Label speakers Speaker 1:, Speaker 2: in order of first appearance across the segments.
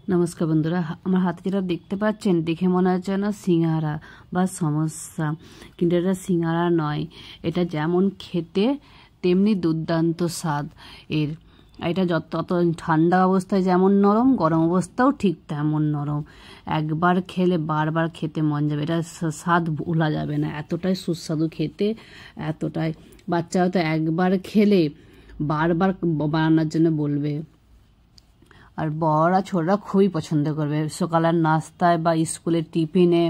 Speaker 1: নমস্কার বন্ধুরা, আমার হাতে যেটা দেখতে পাচ্ছেন দেখে মনে হচ্ছে না সিঙ্গারা বা সমোসা, কিন্তু এটা সিঙ্গারা নয়। এটা যেমন খেতে তেমনি দুর্দান্ত স্বাদ এর। এটা যত ঠান্ডা অবস্থায় যেমন নরম, গরম অবস্থাও ঠিক তেমন নরম। একবার খেলে বারবার খেতে মন যাবে, এটা স্বাদ ভোলা যাবে না, এতটাই সুস্বাদু খেতে, এতটাই। বাচ্চা হয়তো একবার খেলে বারবার বানানোর জন্য বলবে। আর বড়রা ছোটরা খুবই পছন্দ করবে, সকালের নাস্তায় বা স্কুলের টিফিনে,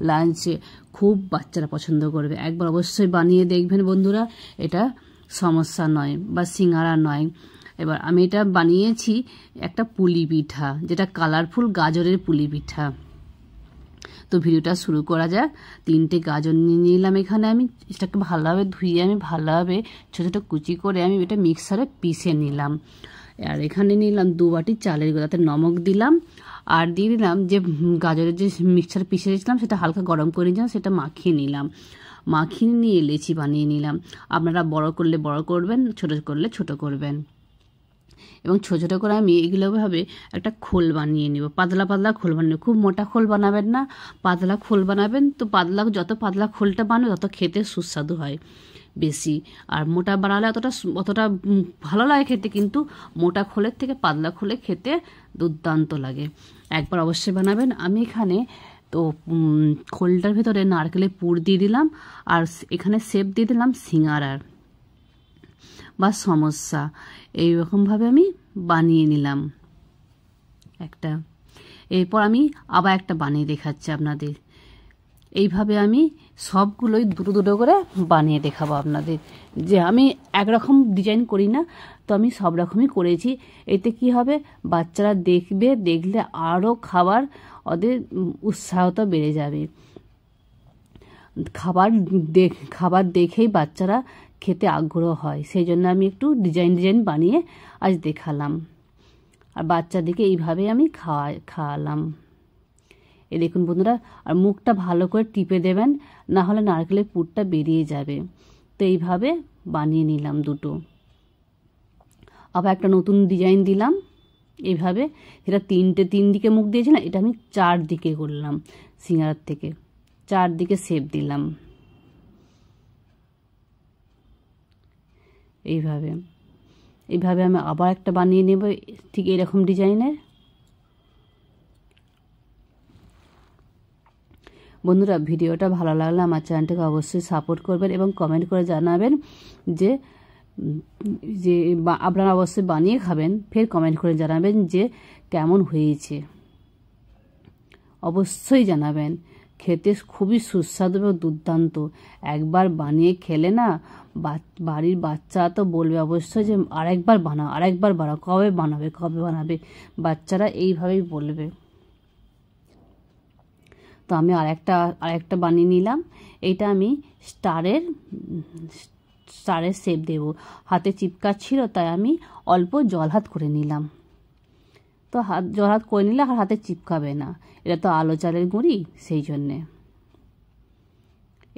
Speaker 1: লাঞ্চে খুব বাচ্চারা পছন্দ করবে। একবার অবশ্যই বানিয়ে দেখবেন বন্ধুরা, এটা সমস্যা নয় বা সিঙ্গারা নয়। এবার আমি এটা বানিয়েছি একটা পুলি পিঠা, যেটা কালারফুল গাজরের পুলি পিঠা। তো ভিডিওটা শুরু করা যাক। 3টে গাজর নিয়ে নিলাম এখানে। আমি এটাকে ভালোভাবে ধুয়ে আমি ভালোভাবে ছোটো ছোটো কুচি করে আমি এটা মিক্সারে পিষে নিলাম। আর এখানে নিলাম 2 বাটি চালের গুঁড়ো, তাতে নমক দিলাম, আর দিয়ে দিলাম যে গাজরের যে মিক্সচার পিষে রেখেছিলাম সেটা হালকা গরম করে নিলাম, সেটা মাখিয়ে নিলাম। মাখিয়ে নিয়ে লেচি বানিয়ে নিলাম। আপনারা বড় করলে বড় করবেন, ছোট করলে ছোট করবেন। এবং ছোটো ছোটো করে আমি এগুলোভাবে একটা খোল বানিয়ে নেব, পাতলা পাতলা খোল বানিয়ে। খুব মোটা খোল বানাবেন না, পাতলা খোল বানাবেন। তো যত পাতলা খোলটা বানাবে তত খেতে সুস্বাদু হয় বেশি। আর মোটা বানালে অতটা ভালো লাগে খেতে, কিন্তু মোটা খোলের থেকে পাতলা খোলে খেতে দুর্দান্ত লাগে। একবার অবশ্যই বানাবেন। আমি এখানে তো খোলটার ভেতরে নারকেলের পুর দিয়ে দিলাম, আর এখানে শেপ দিয়ে দিলাম সিঙ্গারার বা সমোসা। এইরকমভাবে আমি বানিয়ে নিলাম একটা। এরপর আমি আবার একটা বানিয়ে দেখাচ্ছি আপনাদের। এইভাবে আমি সবগুলোই দুটো দুটো করে বানিয়ে দেখাবো আপনাদের। যে আমি একরকম ডিজাইন করি না, তো আমি সব রকমই করেছি। এতে কি হবে, বাচ্চারা দেখলে আরও ওদের উৎসাহতা বেড়ে যাবে। খাবার দেখেই বাচ্চারা খেতে আগ্রহ হয়, সেই জন্য আমি একটু ডিজাইন বানিয়ে আজ দেখালাম। আর বাচ্চাদেরকে এইভাবে আমি খাওয়ালাম। এই দেখুন বন্ধুরা, আর মুখটা ভালো করে টিপে দেবেন, না হলে নারকেলের পুরটা বেরিয়ে যাবে। তো এইভাবে বানিয়ে নিলাম দুটো। আবার একটা নতুন ডিজাইন দিলাম এইভাবে। সেটা 3 দিকে মুখ দিয়েছিলাম, এটা আমি 4 দিকে করলাম। সিঙ্গারার থেকে 4 দিকে শেপ দিলাম এইভাবে আমি আবার একটা বানিয়ে নেব ঠিক এরকম ডিজাইনের। বন্ধুরা, ভিডিওটা ভালো লাগলে আমার চ্যানেলটাকে অবশ্যই সাপোর্ট করবেন এবং কমেন্ট করে জানাবেন যে আপনারা অবশ্যই বানিয়ে খাবেন। ফের কমেন্ট করে জানাবেন যে কেমন হয়েছে, অবশ্যই জানাবেন। খেতে খুবই সুস্বাদু এবং দুর্দান্ত। একবার বানিয়ে খেলে না বাড়ির বাচ্চা তো বলবে অবশ্যই যে আরেকবার বানাও, কবে বানাবে। বাচ্চারা এইভাবেই বলবে। তো আমি আরেকটা বানিয়ে নিলাম। এইটা আমি স্টারের শেপ দেব। হাতে চিপকাচ্ছিল, তাই আমি অল্প জল হাত করে নিলাম। তো জল হাত করে নিলে আর হাতে চিপকাবে না, এটা তো আলো চালের গুঁড়ি, সেই জন্যে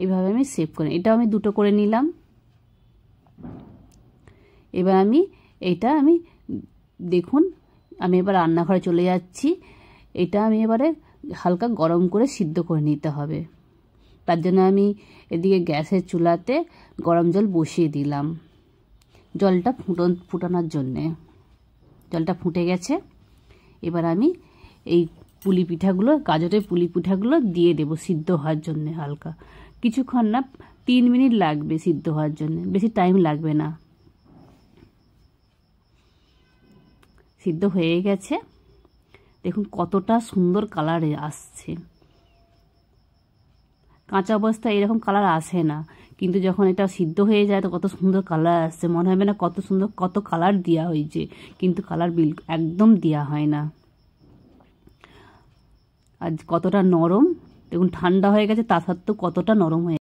Speaker 1: এইভাবে আমি শেপ করে। এটাও আমি 2টো করে নিলাম। এবার আমি দেখুন, আমি এবার রান্নাঘরে চলে যাচ্ছি। এটা আমি এবারে হালকা গরম করে সিদ্ধ করে নিতে হবে। তার জন্য আমি এদিকে গ্যাসের চুলাতে গরম জল বসিয়ে দিলাম, জলটা ফুটানোর জন্যে। জলটা ফুটে গেছে। এবার আমি এই গাজরের পুলি পিঠাগুলো দিয়ে দেব সিদ্ধ হওয়ার জন্য। হালকা কিছুক্ষণ না, 3 মিনিট লাগবে সিদ্ধ হওয়ার জন্য, বেশি টাইম লাগবে না। সিদ্ধ হয়ে গেছে, দেখুন কতটা সুন্দর কালার আসছে। কাঁচা অবস্থায় এরকম কালার আসে না, কিন্তু যখন এটা সিদ্ধ হয়ে যায় তো কত সুন্দর কালার আসছে। মনে হবে না কত কালার দেওয়া হয়েছে, কিন্তু কালার একদম দেওয়া হয় না। আর কতটা নরম দেখুন, ঠান্ডা হয়ে গেছে তা সত্ত্বেও কতটা নরম হয়ে